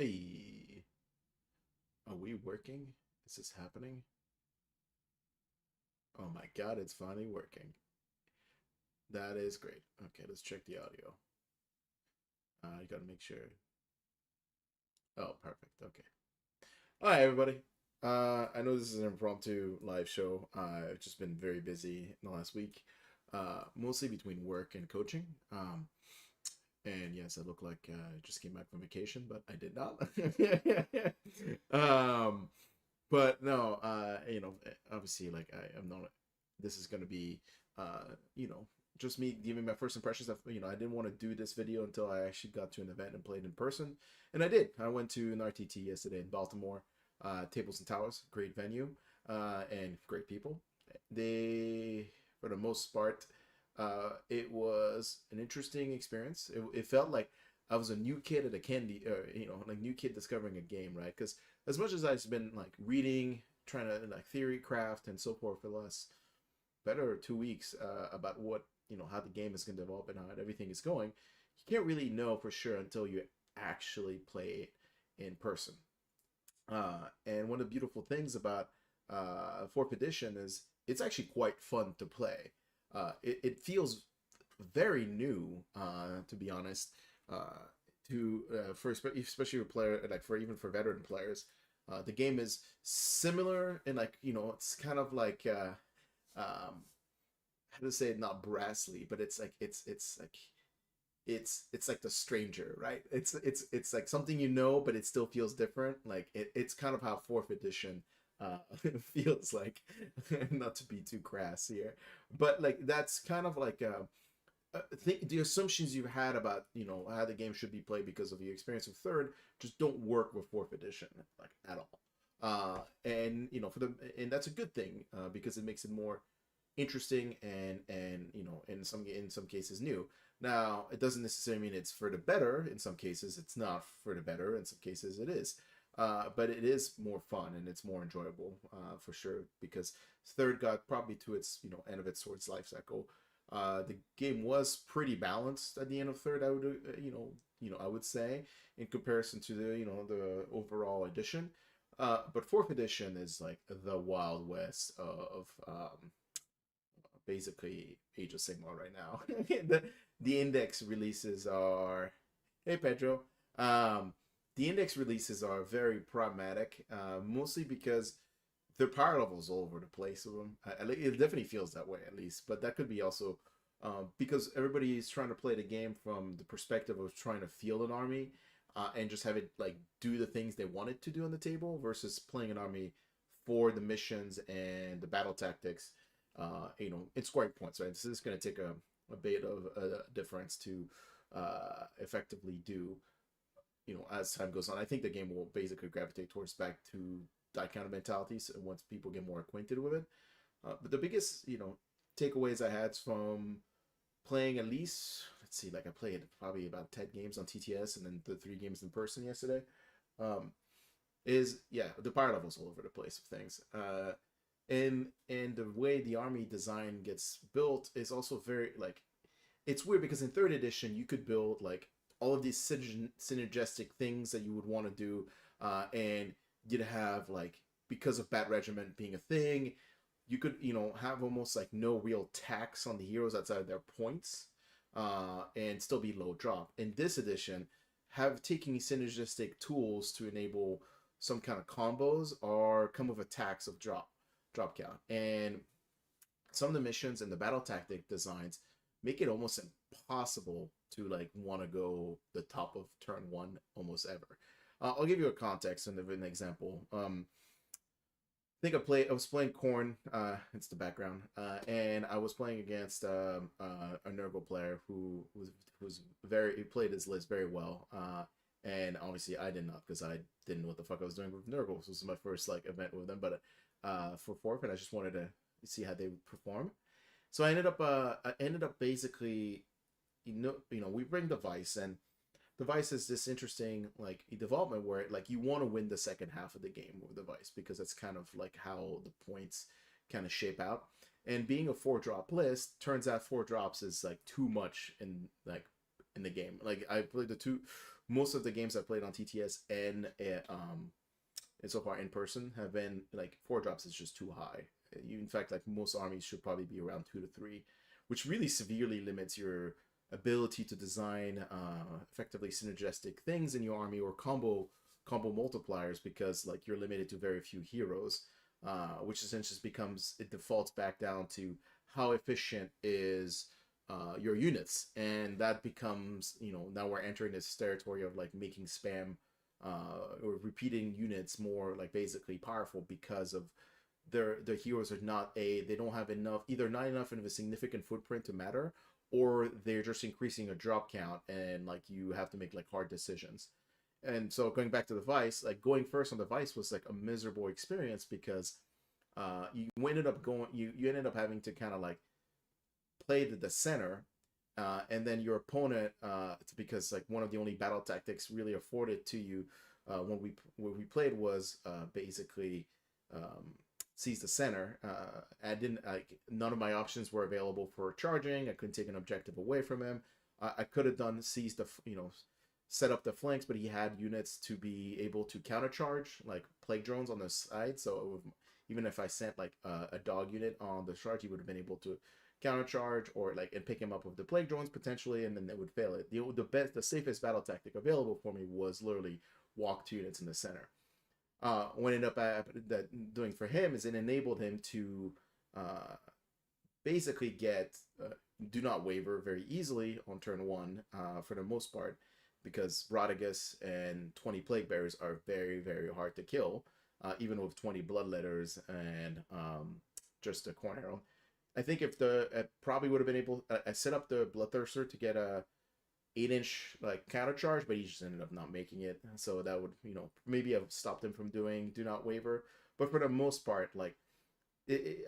Hey, are we working? Is this happening? Oh my God, it's finally working. That is great. Okay, let's check the audio. You gotta make sure. Oh, perfect. Okay. Hi, everybody. I know this is an impromptu live show. I've just been very busy in the last week, mostly between work and coaching. And yes, I look like I just came back from vacation, but I did not. um, but no, obviously, like I'm not. This is gonna be, uh, you know, just me giving my first impressions of, I didn't want to do this video until I actually got to an event and played in person, and I did. I went to an RTT yesterday in Baltimore, Tables and Towers, great venue, and great people. They, for the most part, it was an interesting experience. It felt like I was a new kid at a candy, like new kid discovering a game, right? Because as much as I've been like reading, trying to like theory craft and so forth for the last better 2 weeks about what how the game is going to develop and how everything is going, you can't really know for sure until you actually play it in person. And one of the beautiful things about fourth edition is it's actually quite fun to play. It feels very new, to be honest. To For especially a player like for even for veteran players, the game is similar and like it's kind of like how to say it, not brassly, but it's like the stranger, right? It's like something but it still feels different. Like it's kind of how fourth edition feels like. Not to be too crass here, but like that's kind of like think the assumptions you had about how the game should be played because of your experience with third just don't work with fourth edition like at all. And and that's a good thing because it makes it more interesting and in some cases new. Now it doesn't necessarily mean it's for the better. In some cases it's not for the better. In some cases it is. But it is more fun and it's more enjoyable for sure because third got probably to its end of its swords life cycle. The game was pretty balanced at the end of third. I would I would say in comparison to the overall edition. But fourth edition is like the wild west of basically Age of Sigmar right now. The index releases are hey Pedro. Um, the index releases are very pragmatic, mostly because their power levels all over the place of them. It definitely feels that way at least, but that could be also because everybody is trying to play the game from the perspective of trying to field an army and just have it like do the things they want it to do on the table versus playing an army for the missions and the battle tactics. In scoring points, right? This is going to take a bit of a difference to effectively do as time goes on. I think the game will basically gravitate towards back to that kind of mentality so once people get more acquainted with it. But the biggest, takeaways I had from playing at least, let's see, like I played probably about 10 games on TTS and then the 3 games in person yesterday, um, is, yeah, the power levels all over the place of things. And the way the army design gets built is also very, like, it's weird because in third edition you could build like all of these synergistic things that you would want to do, and you'd have like because of bat regiment being a thing, you could have almost like no real tax on the heroes outside of their points, and still be low drop. In this edition, have taking synergistic tools to enable some kind of combos or come with a tax of drop count, and some of the missions and the battle tactic designs make it almost impossible to like want to go the top of turn one almost ever. I'll give you a context and an example. I was playing Corn. It's the background, and I was playing against a Nurgle player who was very he played his list very well. And obviously I did not because I didn't know what the fuck I was doing with Nurgle. This was my first like event with them, but for fourth, and I just wanted to see how they would perform. So I ended up basically we bring device, and device is this interesting like development where like you want to win the second half of the game with device because that's kind of like how the points kind of shape out. And being a 4 drop list, turns out 4 drops is like too much in the game. Like I played the two most of the games I played on TTS and so far in person have been like 4 drops is just too high. In fact, like most armies should probably be around 2 to 3, which really severely limits your ability to design effectively synergistic things in your army or combo multipliers, because like you're limited to very few heroes, which essentially becomes, it defaults back down to how efficient is your units, and that becomes, now we're entering this territory of like making spam or repeating units more like basically powerful, because of their heroes are not they don't have enough, either not enough of a significant footprint to matter, or they're just increasing a drop count, and like you have to make like hard decisions. And so going back to the Vice, like going first on the Vice was like a miserable experience, because you ended up going you ended up having to kind of like play the center, and then your opponent, because like one of the only battle tactics really afforded to you when we played was basically seize the center. I didn't like, none of my options were available for charging. I couldn't take an objective away from him. I could have done seize the set up the flanks, but he had units to be able to countercharge, like plague drones on the side. So even if I sent like a dog unit on the charge, he would have been able to countercharge or like and pick him up with the plague drones potentially, and then they would fail it. The safest battle tactic available for me was literally walk 2 units in the center. What ended up doing for him is it enabled him to basically get do not waver very easily on turn 1 for the most part, because Radagast and 20 Plague Bearers are very, very hard to kill, even with 20 Bloodletters and just a Corn Arrow. I think if I probably would have been able, I set up the Bloodthirster to get a 8-inch like counter charge, but he just ended up not making it. So that would, maybe have stopped him from doing do not waver. But for the most part, like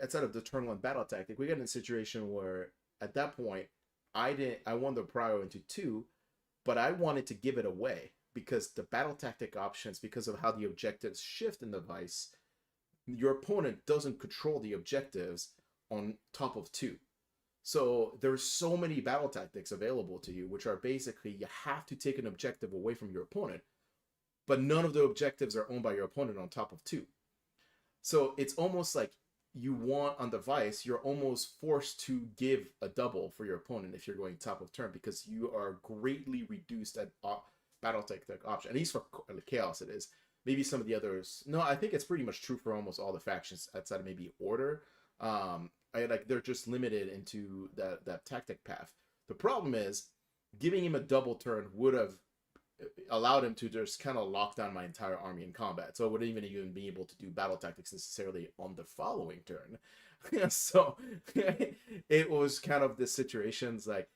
outside of the turn 1 battle tactic, we got in a situation where at that point I won the prio into 2, but I wanted to give it away because the battle tactic options, because of how the objectives shift in the Vice, your opponent doesn't control the objectives on top of 2. So there's so many battle tactics available to you, which are basically you have to take an objective away from your opponent, but none of the objectives are owned by your opponent on top of 2. So it's almost like you want on the Vice, you're almost forced to give a double for your opponent if you're going top of turn, because you are greatly reduced at battle tactic option. At least for Chaos it is. Maybe some of the others. No, I think it's pretty much true for almost all the factions outside of maybe Order. They're just limited into that tactic path. The problem is giving him a double turn would have allowed him to just kind of lock down my entire army in combat. So I wouldn't even be able to do battle tactics necessarily on the following turn. So it was kind of the situations like,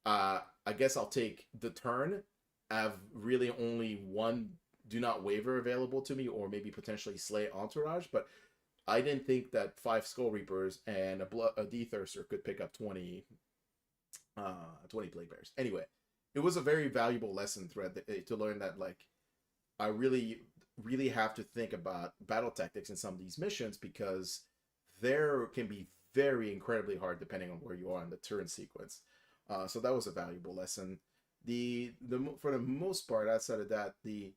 I guess I'll take the turn. I have really only one do not waver available to me, or maybe potentially slay entourage, but I didn't think that 5 Skull Reapers and a D-Thirster could pick up 20 Plague Bears. Anyway, it was a very valuable lesson thread to learn that, like, I really, really have to think about battle tactics in some of these missions, because there can be very incredibly hard depending on where you are in the turn sequence. So that was a valuable lesson. For the most part, outside of that, the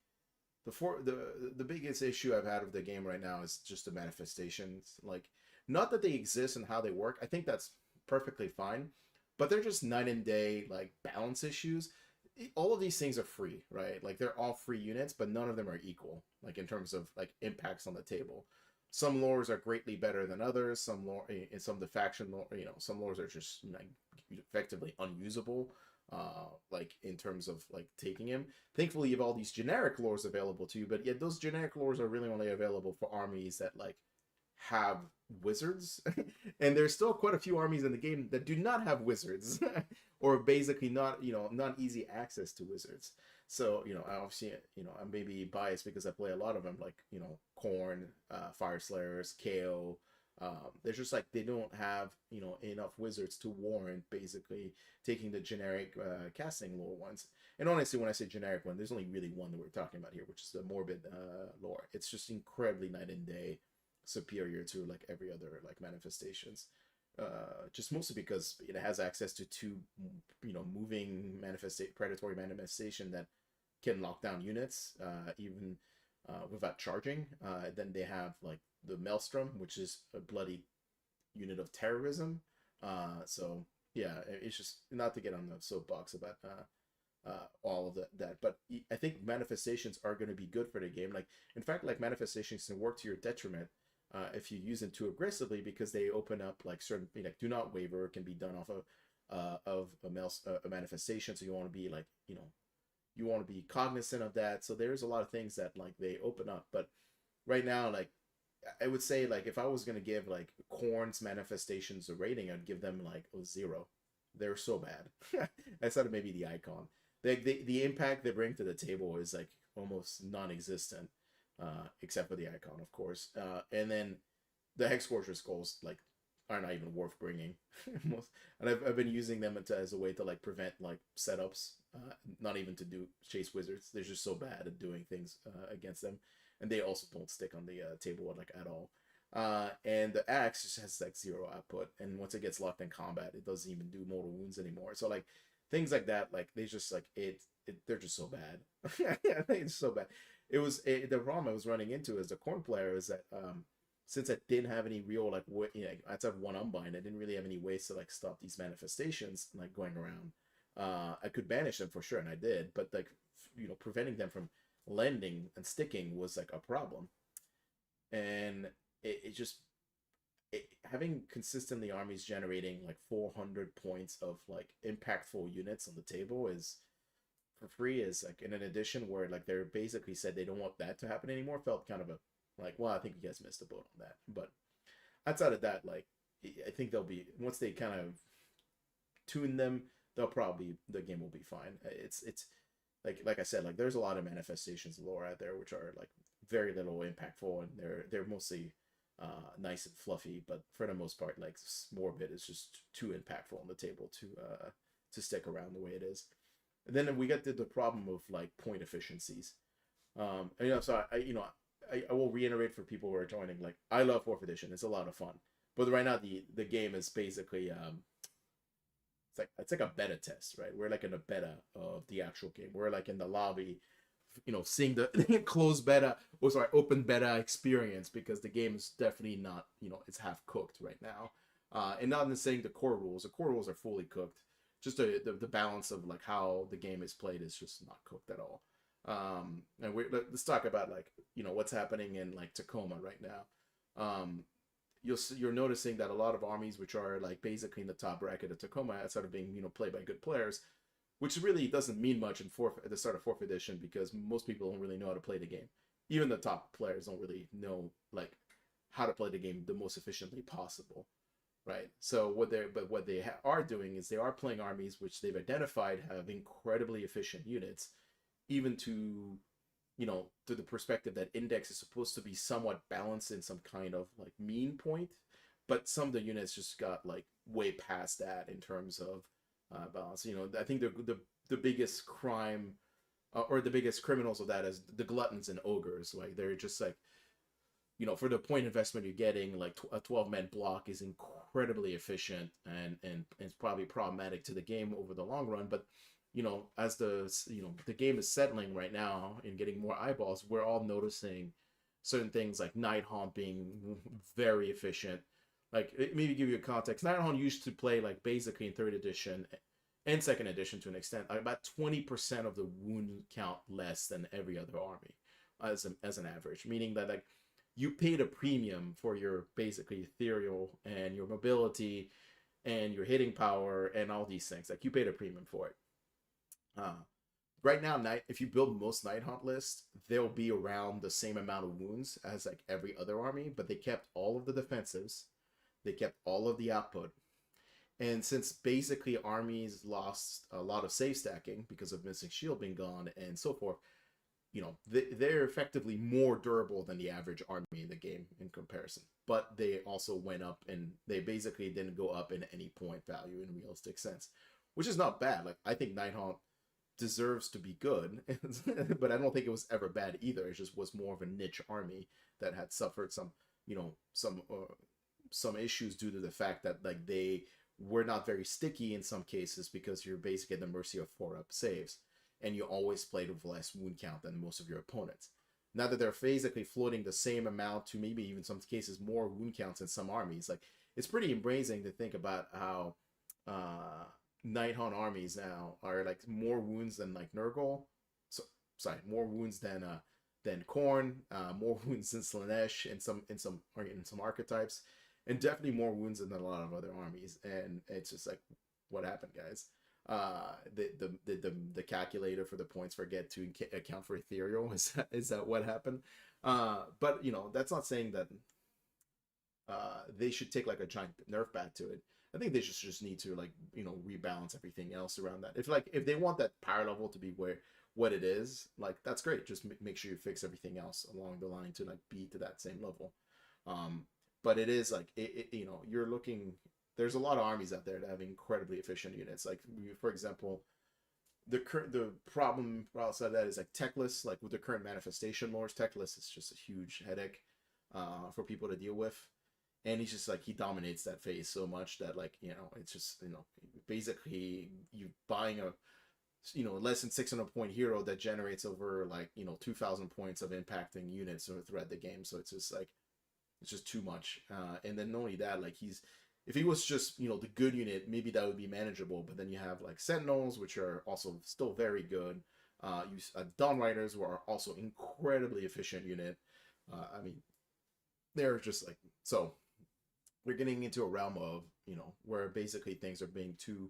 biggest issue I've had with the game right now is just the manifestations. Like, not that they exist and how they work. I think that's perfectly fine, but they're just night and day like balance issues. All of these things are free, right? Like, they're all free units, but none of them are equal, like in terms of like impacts on the table. Some lores are greatly better than others. Some lore in some of the faction lore, some lores are just like effectively unusable. Like in terms of like taking him. Thankfully, you have all these generic lores available to you, but yet those generic lores are really only available for armies that like have wizards, and there's still quite a few armies in the game that do not have wizards, or basically not easy access to wizards. So I obviously I'm maybe biased because I play a lot of them, like Khorne, Fire Slayers, KO. There's just like they don't have enough wizards to warrant basically taking the generic casting lore ones. And honestly, when I say generic one, there's only really one that we're talking about here, which is the Morbid lore. It's just incredibly night and day superior to like every other like manifestations. Just mostly because it has access to 2 moving predatory manifestation that can lock down units even without charging. Then they have like the Maelstrom, which is a bloody unit of terrorism. So yeah, it's just not to get on the soapbox about all of that, but I think manifestations are going to be good for the game. Like in fact, like manifestations can work to your detriment if you use them too aggressively, because they open up like certain, like do not waver can be done off of a manifestation. So you want to be like, you want to be cognizant of that. So there's a lot of things that like they open up. But right now, like I would say, like if I was gonna give like Corn's manifestations a rating, I'd give them like a 0. They're so bad. Outside of maybe the icon, the impact they bring to the table is like almost non-existent, except for the icon, of course. And then the Hex Scorcher skulls like are not even worth bringing. Most, and I've been using them as a way to like prevent like setups, not even to do chase wizards. They're just so bad at doing things against them, and they also don't stick on the table like at all. And the axe just has like 0 output, and once it gets locked in combat, it doesn't even do mortal wounds anymore. So like things like that, like they just like they're just so bad. I think it's so bad. The problem I was running into as a Corn player is that since I didn't have any real like outside of one unbind, I didn't really have any ways to like stop these manifestations like going around. I could banish them for sure, and I did, but like preventing them from lending and sticking was like a problem. And it just having consistently armies generating like 400 points of like impactful units on the table is for free, is like in an edition where like they're basically said they don't want that to happen anymore, felt kind of a like, well, I think you guys missed the boat on that. But outside of that, like I think they'll be, once they kind of tune them, the game will be fine. It's like I said, like there's a lot of manifestations lore out there which are like very little impactful, and they're mostly nice and fluffy, but for the most part, like Morbid is just too impactful on the table to stick around the way it is. And then we get to the problem of like point efficiencies. And, so I will reiterate for people who are joining, like I love 4th edition. It's a lot of fun, but right now the game is basically it's like a beta test, right? We're like in a beta of the actual game. We're like in the lobby, seeing the closed beta, or sorry, open beta experience, because the game is definitely not, it's half cooked right now. And not in saying the core rules. The core rules are fully cooked. Just the balance of like how the game is played is just not cooked at all. And let's talk about like what's happening in like Tacoma right now. You're noticing that a lot of armies which are like basically in the top bracket of Tacoma, outside of being played by good players, which really doesn't mean much at the start of 4th edition, because most people don't really know how to play the game. Even the top players don't really know like how to play the game the most efficiently possible, right? So what they are doing is they are playing armies which they've identified have incredibly efficient units, even to to the perspective that Index is supposed to be somewhat balanced in some kind of like mean point, but some of the units just got like way past that in terms of balance. I think the biggest crime or the biggest criminals of that is the gluttons and ogres. Like they're just like, for the point investment you're getting, like a 12-man block is incredibly efficient, and it's probably problematic to the game over the long run. But as the game is settling right now and getting more eyeballs, we're all noticing certain things like Nighthaunt being very efficient. Like maybe give you a context, Nighthaunt used to play like basically in 3rd edition and 2nd edition to an extent, like about 20% of the wound count less than every other army as an average, meaning that like you paid a premium for your basically ethereal and your mobility and your hitting power and all these things. Like you paid a premium for it. Right now, if you build most Nighthaunt lists, they'll be around the same amount of wounds as like every other army, but they kept all of the defensives, they kept all of the output, and since basically armies lost a lot of save stacking because of Mystic Shield being gone and so forth, they're effectively more durable than the average army in the game in comparison. But they also went up, and they basically didn't go up in any point value in realistic sense, which is not bad. Like I think Nighthaunt deserves to be good, but I don't think it was ever bad either. It just was more of a niche army that had suffered some issues due to the fact that like they were not very sticky in some cases, because you're basically at the mercy of 4-up saves. and you always played with less wound count than most of your opponents. Now that they're basically floating the same amount to maybe even some cases more wound counts in some armies, like it's pretty amazing to think about how uh, Nighthaunt armies now are like more wounds than like Nurgle. So sorry, more wounds than Khorne, more wounds than Slaanesh in some archetypes, and definitely more wounds than a lot of other armies. And it's just like, what happened, guys? The calculator for the points forget to account for ethereal. Is that what happened? But that's not saying that they should take like a giant nerf back to it. I think they just need to like rebalance everything else around that. If they want that power level to be where what it is, like that's great. Just make sure you fix everything else along the line to like be to that same level. Um, but it is like you're looking. There's a lot of armies out there that have incredibly efficient units. Like for example, the problem outside of that is like Techless. Like with the current manifestation lores, Techless is just a huge headache for people to deal with. And he's just like he dominates that phase so much that like it's just basically you buying a less than 600 point hero that generates over like 2,000 points of impacting units throughout the game. So it's just like it's just too much. And then not only that, like if he was just the good unit, maybe that would be manageable. But then you have like Sentinels, which are also still very good. You Dawn Riders, who are also incredibly efficient unit. I mean, they're just like so. We're getting into a realm of where basically things are being too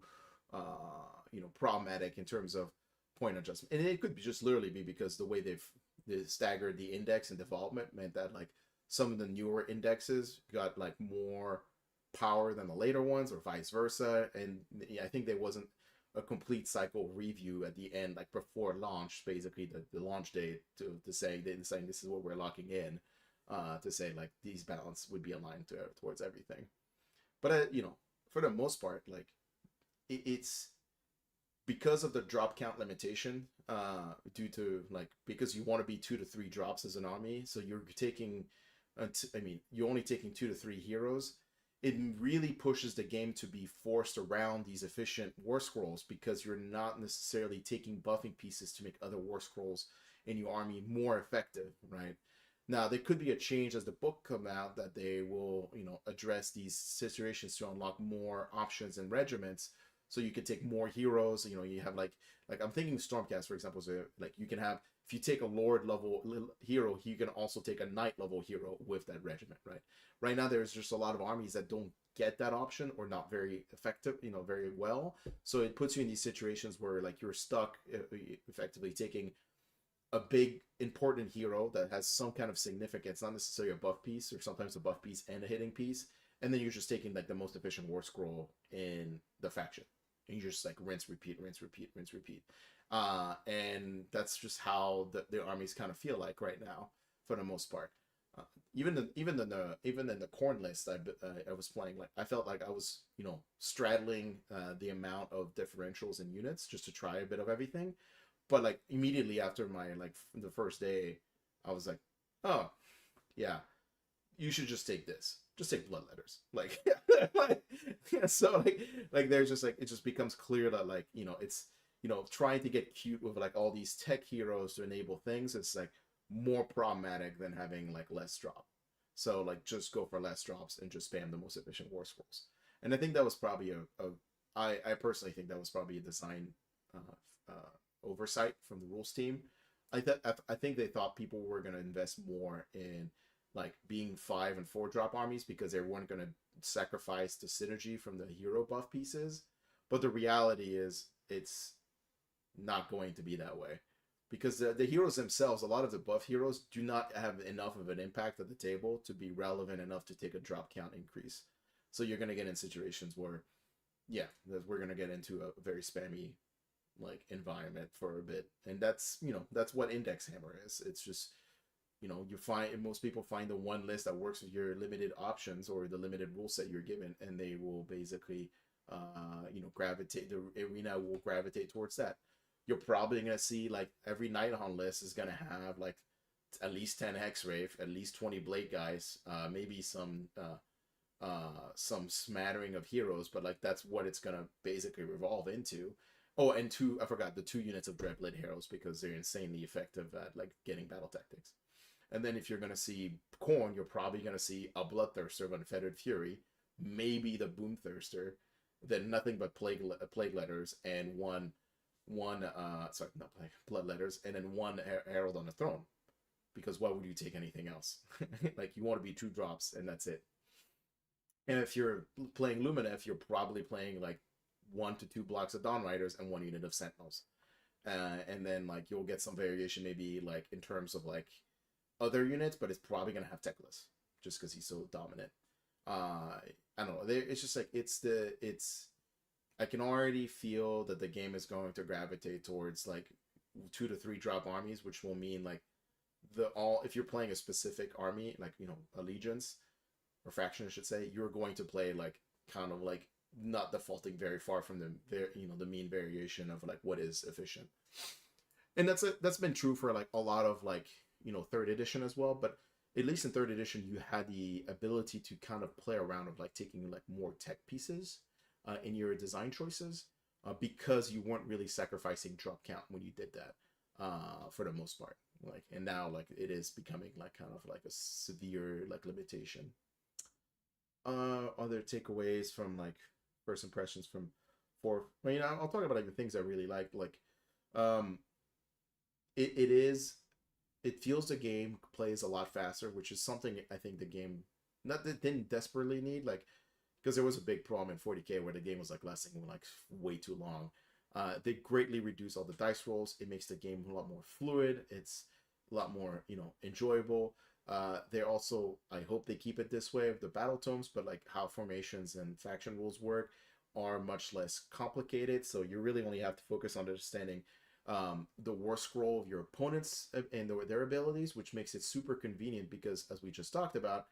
problematic in terms of point adjustment, and it could be just literally be because the way they staggered the index and development meant that like some of the newer indexes got like more power than the later ones, or vice versa. And yeah, I think there wasn't a complete cycle review at the end, like before launch, basically the launch date to say saying this is what we're locking in, to say like these balance would be aligned towards everything. But for the most part, like it's because of the drop count limitation, due to like because you want to be 2 to 3 drops as an army, so you're taking, you're only taking 2 to 3 heroes. It really pushes the game to be forced around these efficient war scrolls because you're not necessarily taking buffing pieces to make other war scrolls in your army more effective, right? Now, there could be a change as the book come out that they will, address these situations to unlock more options and regiments, so you can take more heroes. You have like I'm thinking Stormcast, for example, so like you can have, if you take a Lord level hero, you can also take a Knight level hero with that regiment, right? Right now, there's just a lot of armies that don't get that option or not very effective, very well. So it puts you in these situations where like you're stuck effectively taking a big important hero that has some kind of significance, not necessarily a buff piece, or sometimes a buff piece and a hitting piece, and then you're just taking like the most efficient war scroll in the faction, and you just like rinse, repeat, rinse, repeat, rinse, repeat. And that's just how the armies kind of feel like right now for the most part. Even in the Khorne list I was playing, like I felt like I was straddling the amount of differentials in units just to try a bit of everything. But like immediately after my like the first day, I was like, oh yeah, you should just take this. Just take Bloodletters. Like, like yeah, so like there's just like it just becomes clear that like it's trying to get cute with like all these tech heroes to enable things. It's like more problematic than having like less drop. So like just go for less drops and just spam the most efficient war scrolls. And I think that was probably I personally think that was probably a design oversight from the rules team. I think they thought people were going to invest more in like being 5 and 4 drop armies because they weren't going to sacrifice the synergy from the hero buff pieces. But the reality is it's not going to be that way, because the heroes themselves, a lot of the buff heroes do not have enough of an impact at the table to be relevant enough to take a drop count increase. So you're going to get in situations where, yeah, we're going to get into a very spammy like environment for a bit. And that's that's what Index Hammer is. It's just you find, most people find the one list that works with your limited options or the limited rule set you're given, and they will basically gravitate, the arena will gravitate towards that. You're probably going to see like every Nighthaunt list is going to have like at least 10 Hexwraith, at least 20 Blade Guys, maybe some smattering of heroes, but like that's what it's going to basically revolve into. Oh, and two, I forgot the 2 units of Dreadblade Heroes because they're insanely effective at like getting battle tactics. And then if you're gonna see Khorne, you're probably gonna see a Bloodthirster of Unfettered Fury, maybe the Boomthirster, then nothing but plague letters and one sorry, not plague blood letters, and then one Herald on the Throne. Because why would you take anything else? Like you want to be 2 drops and that's it. And if you're playing Lumineth, you're probably playing like 1 to 2 blocks of Dawn Riders and 1 unit of Sentinels. And then like you'll get some variation maybe like in terms of like other units, but it's probably gonna have Teclis just because he's so dominant. I don't know. It's just like it's. I can already feel that the game is going to gravitate towards like 2 to 3 drop armies, which will mean like if you're playing a specific army, like allegiance or faction, I should say, you're going to play like kind of like not defaulting very far from the mean variation of like what is efficient. And that's been true for like a lot of like third edition as well, but at least in third edition you had the ability to kind of play around of like taking like more tech pieces in your design choices because you weren't really sacrificing drop count when you did that for the most part. Like, and now like it is becoming like kind of like a severe like limitation. Other takeaways from like first impressions from 4. I mean, I'll talk about like the things I really like. Like, it feels the game plays a lot faster, which is something I think the game not that didn't desperately need, like because there was a big problem in 40K where the game was like lasting like way too long. They greatly reduce all the dice rolls. It makes the game a lot more fluid. It's a lot more enjoyable. They also, I hope they keep it this way of the battle tomes, but like how formations and faction rules work are much less complicated. So you really only have to focus on understanding the war scroll of your opponents and their abilities, which makes it super convenient because, as we just talked about,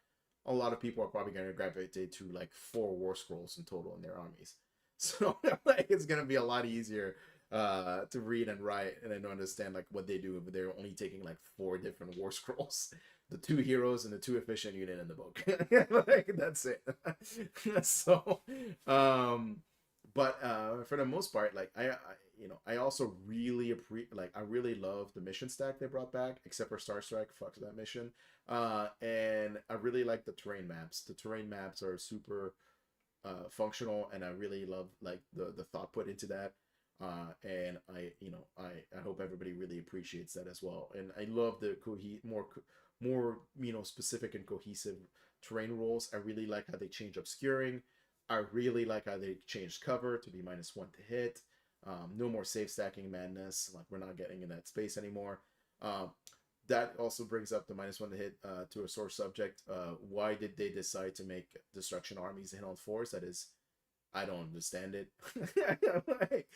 a lot of people are probably going to gravitate to like 4 war scrolls in total in their armies. So like it's going to be a lot easier to read and write and then understand like what they do if they're only taking like 4 different war scrolls, the 2 heroes and the 2 efficient unit in the book. Like that's it. So but for the most part, like I also really I really love the mission stack they brought back, except for Star Strike. Fuck that mission. And I really like the terrain maps. The terrain maps are super functional, and I really love like the thought put into that. And I hope everybody really appreciates that as well. And I love the more specific and cohesive terrain rules. I really like how they change obscuring. I really like how they changed cover to be -1 to hit. No more save stacking madness. Like we're not getting in that space anymore. That also brings up the -1 to hit to a sore subject. Why did they decide to make destruction armies hit on 4s? That is, I don't understand it. Like,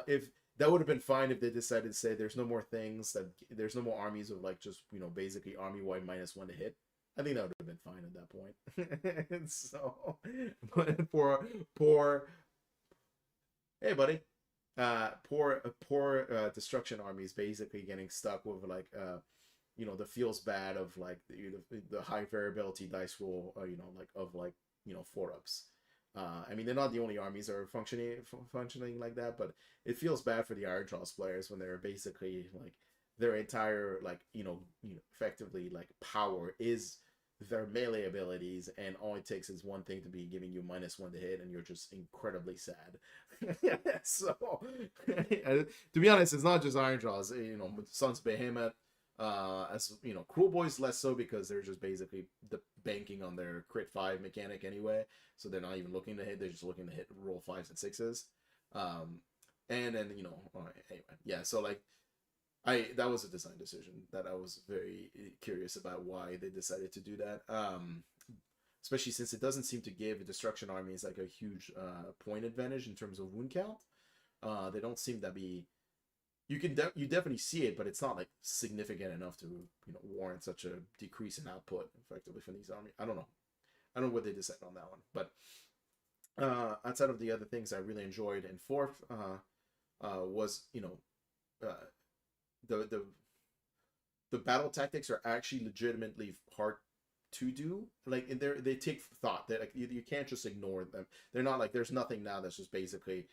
if that would have been fine if they decided to say there's no more there's no more armies of like just basically army wide -1 to hit. I think that would have been fine at that point. So, but poor, hey buddy, poor destruction armies basically getting stuck with like the feels bad of like the high variability dice roll, like of like 4-ups. I mean, they're not the only armies that are functioning like that, but it feels bad for the Ironjawz players when they're basically like their entire like effectively like power is their melee abilities, and all it takes is one thing to be giving you -1 to hit, and you're just incredibly sad. So, to be honest, it's not just Ironjawz. Sons of Behemoth, as Kruleboyz less so because they're just basically banking on their crit 5 mechanic anyway, so they're not even looking to hit. They're just looking to hit roll 5s and 6s. And then anyway, yeah. So like, that was a design decision that I was very curious about why they decided to do that. Especially since it doesn't seem to give destruction armies like a huge point advantage in terms of wound count. They don't seem to be. You definitely see it, but it's not like significant enough to warrant such a decrease in output effectively from these armies. I don't know what they decided on that one, but outside of the other things I really enjoyed in 4th was the battle tactics are actually legitimately hard to do. Like they take thought. That like you can't just ignore them. They're not like there's nothing now that's just basically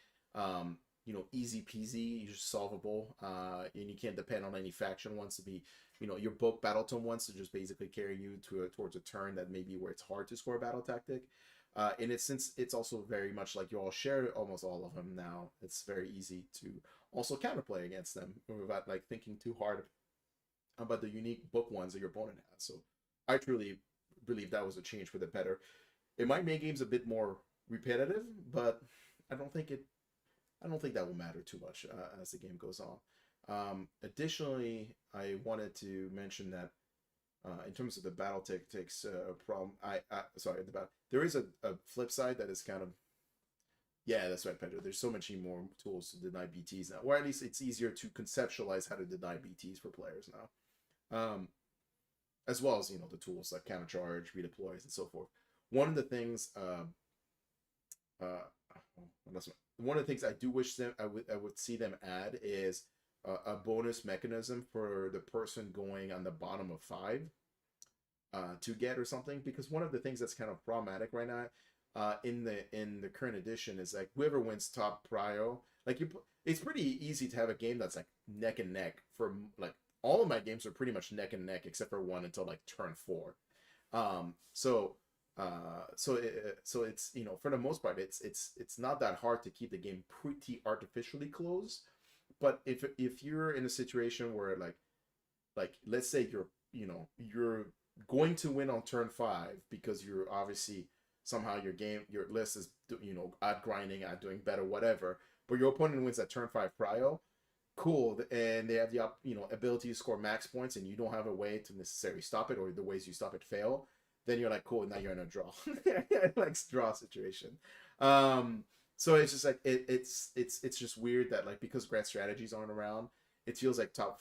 easy peasy, just solvable, and you can't depend on any faction ones to be, your book battle tome wants to just basically carry you towards a turn that maybe where it's hard to score a battle tactic. And it's since it's also very much like you all share almost all of them now, it's very easy to also counterplay against them without like thinking too hard about the unique book ones that your opponent has. So I truly believe that was a change for the better. It might make games a bit more repetitive, but I don't think it. I don't think that will matter too much as the game goes on. Additionally, I wanted to mention that in terms of the battle tactics problem, sorry, there is a flip side that is kind of, yeah, that's right, Pedro. There's so much more tools to deny BTs now, or at least it's easier to conceptualize how to deny BTs for players now, as well as the tools like counter charge, redeploys, and so forth. One of the things, one of the things I do wish I would see them add is a bonus mechanism for the person going on the bottom of 5 to get or something, because one of the things that's kind of problematic right now in the current edition is like whoever wins top prio, like it's pretty easy to have a game that's like neck and neck. For like all of my games are pretty much neck and neck except for one until like turn 4. So it's for the most part it's not that hard to keep the game pretty artificially close. But if you're in a situation where like let's say you're going to win on turn 5 because you're obviously somehow your list is out grinding, out doing better, whatever, but your opponent wins at turn 5 prio, cool, and they have the ability to score max points and you don't have a way to necessarily stop it, or the ways you stop it fail, then you're like, cool, now you're in a draw. Like draw situation. So it's just like it's just weird that like because grand strategies aren't around, it feels like top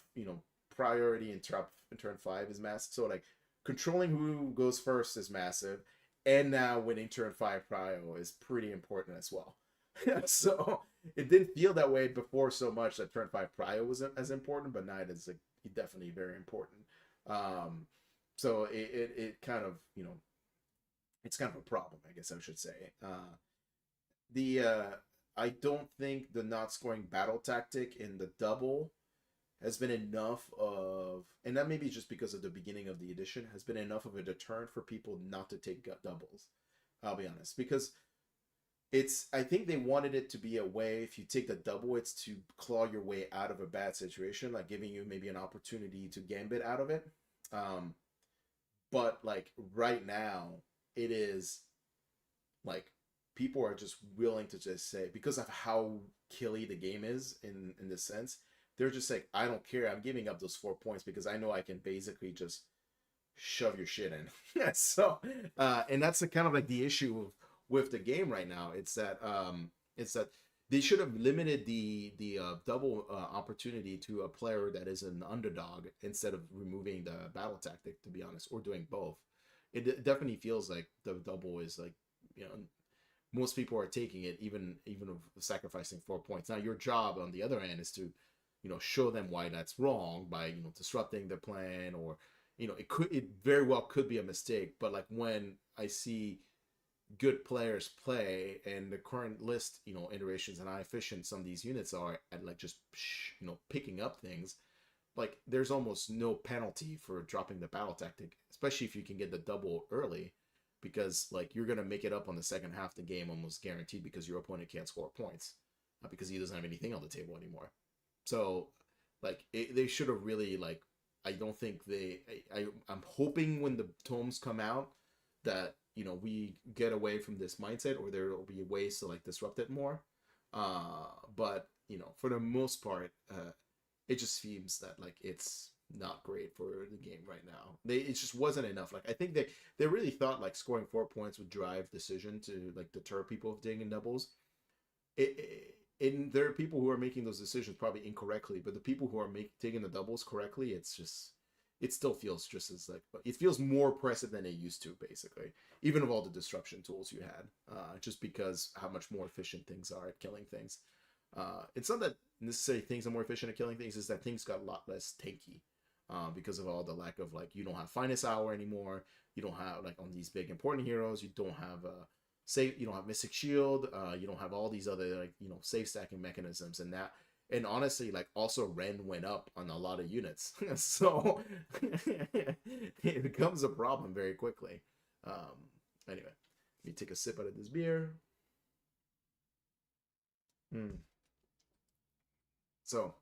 priority in turn 5 is massive. So like controlling who goes first is massive, and now winning turn 5 prio is pretty important as well. So it didn't feel that way before so much that turn 5 prio wasn't as important, but now it is like definitely very important. So it kind of it's kind of a problem, I guess I should say. I don't think the not scoring battle tactic in the double has been enough of, and that may be just because of the beginning of the edition, has been enough of a deterrent for people not to take doubles. I'll be honest, because I think they wanted it to be a way, if you take the double, it's to claw your way out of a bad situation, like giving you maybe an opportunity to gambit out of it. But like right now, it is like people are just willing to just say, because of how killy the game is in this sense, they're just like, I don't care, I'm giving up those 4 points because I know I can basically just shove your shit in. So and that's the kind of like the issue with the game right now. It's that they should have limited the double opportunity to a player that is an underdog instead of removing the battle tactic, to be honest, or doing both. It definitely feels like the double is like, most people are taking it, even sacrificing 4 points. Now your job on the other end is to show them why that's wrong by disrupting their plan, or it very well could be a mistake. But like when I see good players play and the current list iterations and how efficient some of these units are at like just picking up things, like there's almost no penalty for dropping the battle tactic, especially if you can get the double early, because like you're gonna make it up on the second half of the game almost guaranteed, because your opponent can't score points because he doesn't have anything on the table anymore. So like they should have really like, I don't think I'm hoping when the tomes come out that we get away from this mindset, or there will be ways to like disrupt it more. But for the most part, it just seems that like it's not great for the game right now. It just wasn't enough. Like I think they really thought like scoring 4 points would drive decision to like deter people from taking doubles. And there are people who are making those decisions probably incorrectly, but the people who are taking the doubles correctly, it still feels just as like, it feels more oppressive than it used to, basically, even with all the disruption tools you had, just because how much more efficient things are at killing things. It's not that necessarily things are more efficient at killing things, is that things got a lot less tanky because of all the lack of like, you don't have finest hour anymore, you don't have like on these big important heroes, you don't have save, you don't have Mystic Shield, you don't have all these other like, you know, save stacking mechanisms, and that, and honestly, like also Ren went up on a lot of units, so it becomes a problem very quickly. Anyway, let me take a sip out of this beer. Mm. So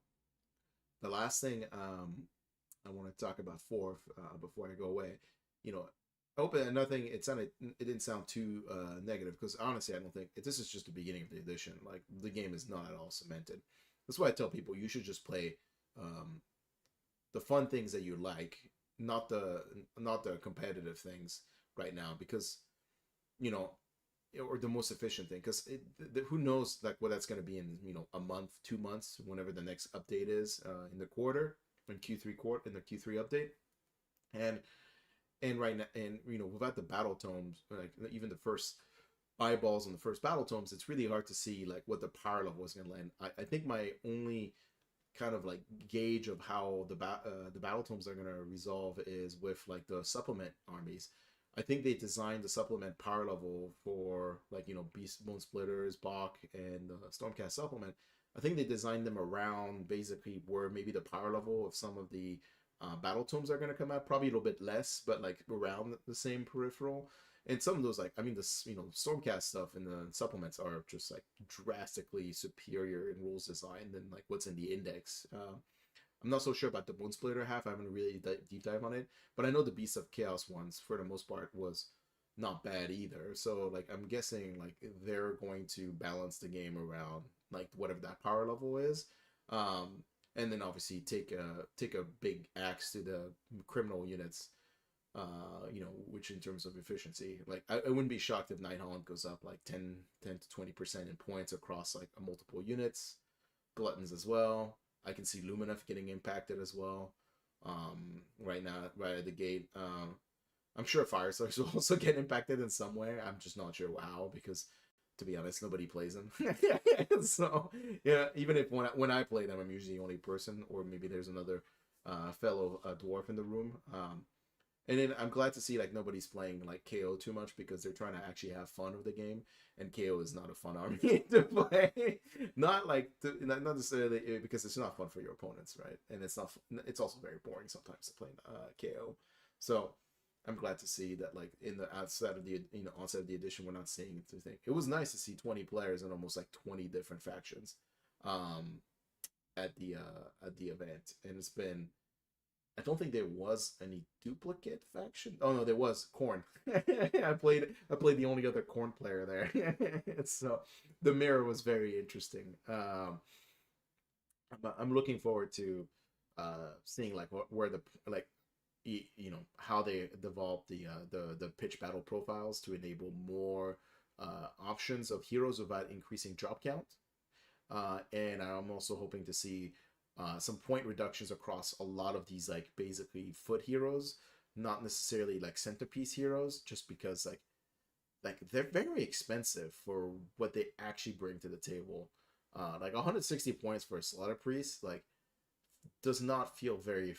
the last thing I want to talk about before I go away, you know, I hope nothing. It didn't sound too negative, because honestly, I don't think this is just the beginning of the edition. Like the game is not at all cemented. That's why I tell people you should just play um, the fun things that you like, not the competitive things right now, because you know, or the most efficient thing, because who knows like what that's going to be in, you know, a month, 2 months, whenever the next update is in the quarter, in the Q3 update, and right now, and you know, without the battle tomes, like even the first eyeballs on the first battle tomes, it's really hard to see like what the power level is going to land. I think my only kind of like gauge of how the battle tomes are going to resolve is with like the supplement armies. I think they designed the supplement power level for like, you know, Beast Bone Splitters, Bach, and Stormcast supplement. I think they designed them around basically where maybe the power level of some of the battle tomes are going to come out. Probably a little bit less, but like around the same peripheral. And some of those, like, I mean, this, you know, Stormcast stuff and the supplements are just like drastically superior in rules design than like what's in the index. I'm not so sure about the Bone Splitter half. I haven't really deep dive on it, but I know the Beast of Chaos ones for the most part was not bad either. So like I'm guessing like they're going to balance the game around like whatever that power level is. Um, and then obviously take a big axe to the criminal units, you know, which in terms of efficiency, like I wouldn't be shocked if Night Holland goes up like 10 to 20% in points across like multiple units. Gluttons as well. I can see Lumineth getting impacted as well. Right now, right at the gate. I'm sure Fire Slugs will also get impacted in some way. I'm just not sure how, because to be honest, nobody plays them. So yeah, even if when I play them, I'm usually the only person, or maybe there's another fellow dwarf in the room. And then I'm glad to see like nobody's playing like KO too much, because they're trying to actually have fun with the game, and KO is not a fun army to play. Not like not necessarily because it's not fun for your opponents, right? And it's not. It's also very boring sometimes to play KO. So I'm glad to see that like in the outside of the, you know, outside of the edition, we're not seeing the thing. It was nice to see 20 players and almost like 20 different factions um, at the event, and it's been, I don't think there was any duplicate faction. Oh no, there was Corn. I played the only other Corn player there. So the mirror was very interesting. I'm looking forward to seeing like where the like you know, how they develop the pitch battle profiles to enable more options of heroes without increasing drop count. And I'm also hoping to see some point reductions across a lot of these like basically foot heroes, not necessarily like centerpiece heroes, just because like they're very expensive for what they actually bring to the table. Like 160 points for a Slaughter Priest, like does not feel very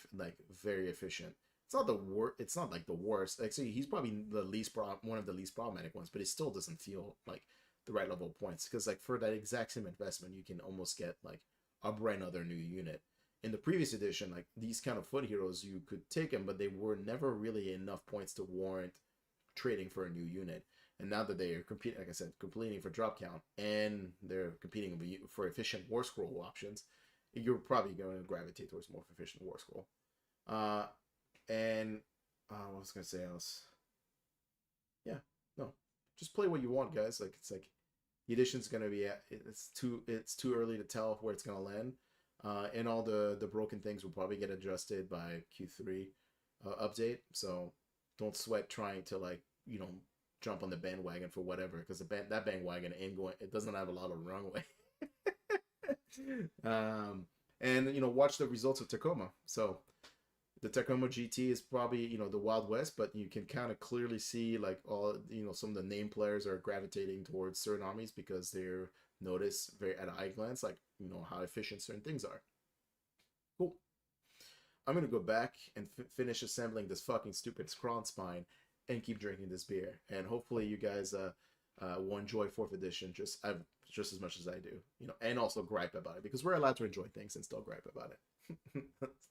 efficient. It's not the worst. It's not like the worst. Actually, he's probably one of the least problematic ones, but it still doesn't feel like the right level of points, because like for that exact same investment, you can almost get like a brand other new unit. In the previous edition, like these kind of foot heroes, you could take them, but they were never really enough points to warrant trading for a new unit. And now that they are competing, like I said, competing for drop count, and they're competing for efficient War Scroll options, you're probably going to gravitate towards more efficient War Scroll. Uh, and what was I gonna say else? Yeah, no, just play what you want, guys. Like it's like the edition's gonna be it's too early to tell where it's gonna land. And all the broken things will probably get adjusted by Q3 update. So don't sweat trying to like, you know, jump on the bandwagon for whatever, because that bandwagon ain't going. It doesn't have a lot of runway. um, and you know, watch the results of Tacoma. So the Tacoma GT is probably, you know, the Wild West, but you can kind of clearly see like all, you know, some of the name players are gravitating towards certain armies because they're noticed very at a eye glance, like, you know, how efficient certain things are. Cool. I'm gonna go back and finish assembling this fucking stupid Scrawn spine and keep drinking this beer, and hopefully you guys will enjoy fourth edition just as much as I do, and also gripe about it because we're allowed to enjoy things and still gripe about it.